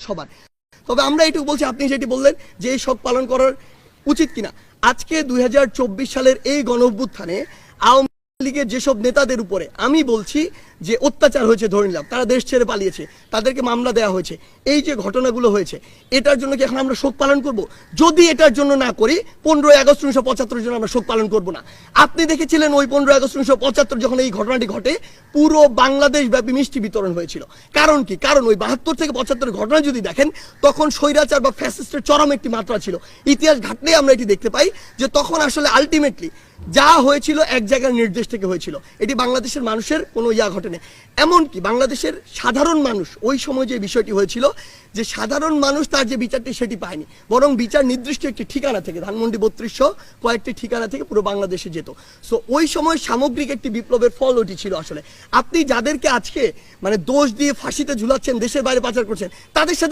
সবার। তবে আমরা এটুকু বলছি, আপনি যেটি বললেন যে এই শোক পালন করার উচিত কিনা, আজকে 2024 সালের এই গণঅভ্যুত্থানে আওয়ামী লীগের যেসব নেতাদের উপরে আমি বলছি যে অত্যাচার হয়েছে, ধরে নিলাম তারা দেশ ছেড়ে পালিয়েছে, তাদেরকে মামলা দেওয়া হয়েছে, এই যে ঘটনাগুলো হয়েছে, এটার জন্য কি এখন আমরা শোক পালন করব? যদি এটার জন্য না করি, 15ই আগস্ট 1975 জন্য আমরা শোক পালন করব না। আপনি দেখেছিলেন ওই 15ই আগস্ট 1975 যখন এই ঘটনাটি ঘটে, পুরো বাংলাদেশ ব্যাপী মিষ্টি বিতরণ হয়েছিল। কারণ কি? কারণ ওই 72 থেকে 75 ঘটনা যদি দেখেন, তখন স্বৈরাচার বা ফ্যাসিস্টের চরম একটি মাত্রা ছিল। ইতিহাস ঘাটলেই আমরা এটি দেখতে পাই যে তখন আসলে আলটিমেটলি যা হয়েছিল এক জায়গার নির্দেশ থেকে হয়েছিল। এটি বাংলাদেশের মানুষের কোনো ঘটেনি। এমনকি বাংলাদেশের সাধারণ মানুষ ওই সময় যে বিষয়টি হয়েছিল, যে সাধারণ মানুষ তার যে বিচারটি সেটি পায়নি, বরং বিচার নির্দিষ্ট একটি ঠিকানা থেকে, ধানমন্ডি 3200 কয়েকটি ঠিকানা থেকে পুরো বাংলাদেশে যেত। সো ওই সময় সামগ্রিক একটি বিপ্লবের ফল ওটি ছিল। আসলে আপনি যাদেরকে আজকে দোষ দিয়ে ফাঁসিতে ঝুলাচ্ছেন, দেশের বাইরে পাচার করছেন, তাদের সাথে